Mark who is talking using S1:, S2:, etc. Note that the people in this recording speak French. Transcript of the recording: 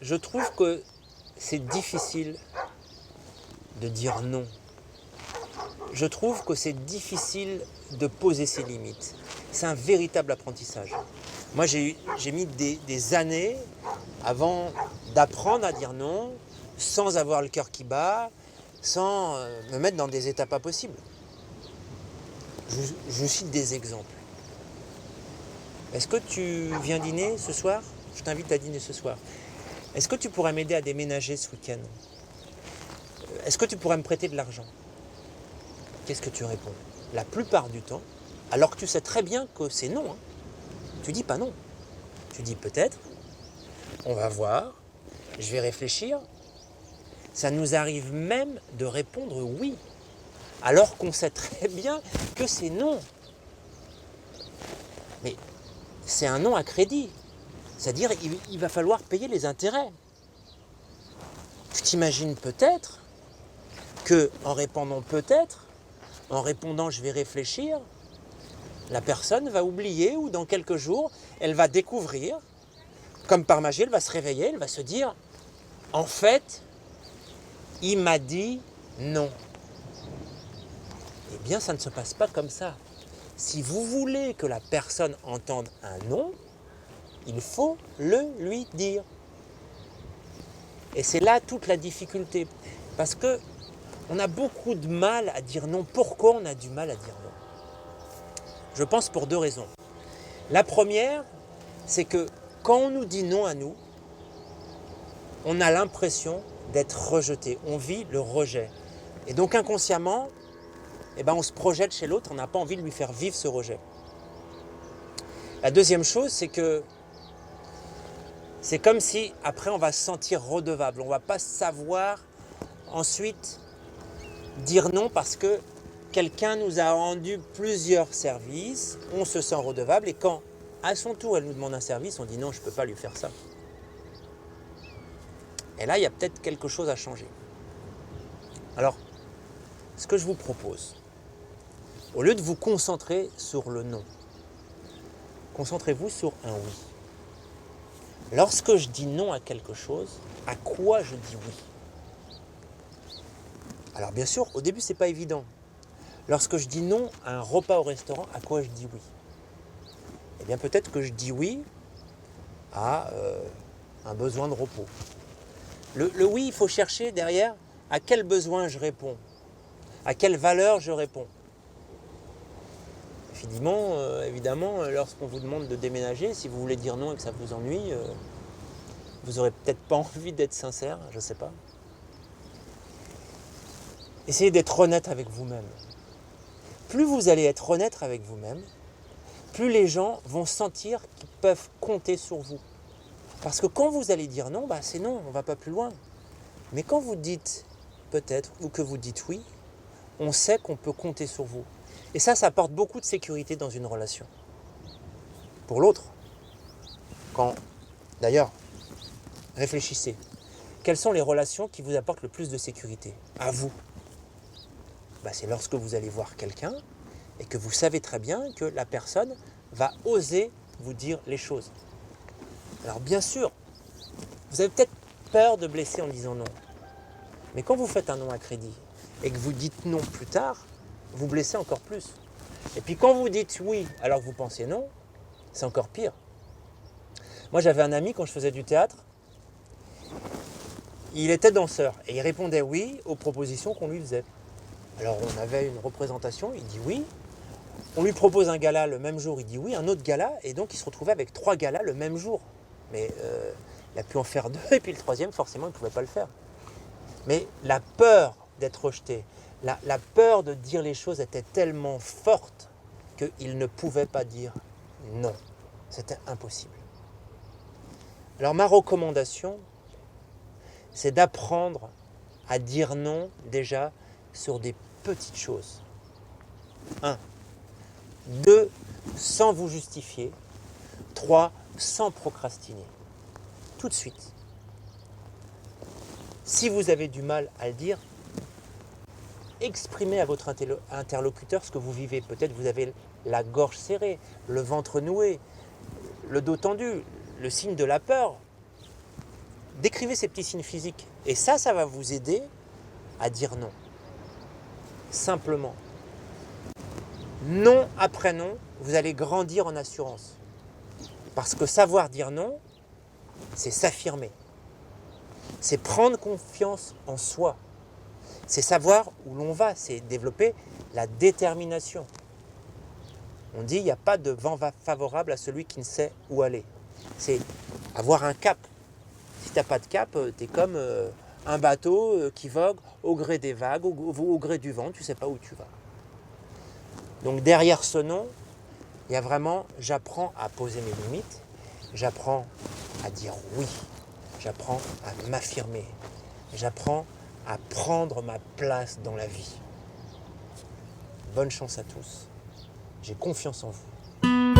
S1: je trouve que c'est difficile de dire non. Je trouve que c'est difficile de poser ses limites. C'est un véritable apprentissage. Moi, j'ai mis des années avant d'apprendre à dire non, sans avoir le cœur qui bat, sans me mettre dans des états pas possibles. Je cite des exemples. Est-ce que tu viens dîner ce soir ? Je t'invite à dîner ce soir. Est-ce que tu pourrais m'aider à déménager ce week-end ? Est-ce que tu pourrais me prêter de l'argent ? Qu'est-ce que tu réponds ? La plupart du temps, alors que tu sais très bien que c'est non, hein, tu dis pas non. Tu dis peut-être, on va voir, je vais réfléchir. Ça nous arrive même de répondre oui, alors qu'on sait très bien que c'est non. Mais c'est un non à crédit. C'est-à-dire il va falloir payer les intérêts. Tu t'imagines peut-être que en répondant peut-être, en répondant je vais réfléchir, la personne va oublier ou dans quelques jours, elle va découvrir, comme par magie, elle va se réveiller, elle va se dire en fait, il m'a dit non. Eh bien, ça ne se passe pas comme ça. Si vous voulez que la personne entende un non, il faut le lui dire. Et c'est là toute la difficulté. Parce que on a beaucoup de mal à dire non. Pourquoi on a du mal à dire non ? Je pense pour deux raisons. La première, c'est que quand on nous dit non à nous, on a l'impression d'être rejeté. On vit le rejet. Et donc inconsciemment, on se projette chez l'autre, on n'a pas envie de lui faire vivre ce rejet. La deuxième chose, c'est que c'est comme si après on va se sentir redevable. On ne va pas savoir ensuite dire non parce que quelqu'un nous a rendu plusieurs services, on se sent redevable et quand à son tour elle nous demande un service, on dit non, je ne peux pas lui faire ça. Et là, il y a peut-être quelque chose à changer. Alors, ce que je vous propose, au lieu de vous concentrer sur le non, concentrez-vous sur un oui. Lorsque je dis non à quelque chose, à quoi je dis oui ? Alors bien sûr, au début, c'est pas évident. Lorsque je dis non à un repas au restaurant, à quoi je dis oui ? Eh bien peut-être que je dis oui à un besoin de repos. Le oui, il faut chercher derrière à quel besoin je réponds, à quelle valeur je réponds. Évidemment, lorsqu'on vous demande de déménager, si vous voulez dire non et que ça vous ennuie, vous n'aurez peut-être pas envie d'être sincère, je ne sais pas. Essayez d'être honnête avec vous-même. Plus vous allez être honnête avec vous-même, plus les gens vont sentir qu'ils peuvent compter sur vous. Parce que quand vous allez dire non, c'est non, on ne va pas plus loin. Mais quand vous dites peut-être ou que vous dites oui, on sait qu'on peut compter sur vous. Et ça apporte beaucoup de sécurité dans une relation. Pour l'autre, d'ailleurs, réfléchissez. Quelles sont les relations qui vous apportent le plus de sécurité ? À vous. C'est lorsque vous allez voir quelqu'un et que vous savez très bien que la personne va oser vous dire les choses. Alors bien sûr, vous avez peut-être peur de blesser en disant non. Mais quand vous faites un non à crédit et que vous dites non plus tard, vous blessez encore plus. Et puis quand vous dites oui alors que vous pensez non, c'est encore pire. Moi j'avais un ami quand je faisais du théâtre, il était danseur et il répondait oui aux propositions qu'on lui faisait. Alors on avait une représentation, il dit oui. On lui propose un gala le même jour, il dit oui, un autre gala, et donc il se retrouvait avec 3 galas le même jour. Mais il a pu en faire 2, et puis le troisième, forcément, il ne pouvait pas le faire. Mais la peur d'être rejeté, la peur de dire les choses était tellement forte qu'il ne pouvait pas dire non. C'était impossible. Alors ma recommandation, c'est d'apprendre à dire non déjà sur des petites choses. 1. 2. Sans vous justifier. 3. Sans procrastiner. Tout de suite. Si vous avez du mal à le dire, exprimez à votre interlocuteur ce que vous vivez. Peut-être vous avez la gorge serrée, le ventre noué, le dos tendu, le signe de la peur. décrivez ces petits signes physiques. Et ça va vous aider à dire non. Simplement. Non après non, vous allez grandir en assurance. Parce que savoir dire non, c'est s'affirmer. C'est prendre confiance en soi. C'est savoir où l'on va, c'est développer la détermination. On dit il n'y a pas de vent favorable à celui qui ne sait où aller. C'est avoir un cap. Si tu n'as pas de cap, tu es comme un bateau qui vogue au gré des vagues, au gré du vent, tu ne sais pas où tu vas. Donc derrière ce non, il y a vraiment, j'apprends à poser mes limites, j'apprends à dire oui, j'apprends à m'affirmer, j'apprends à prendre ma place dans la vie. Bonne chance à tous, j'ai confiance en vous.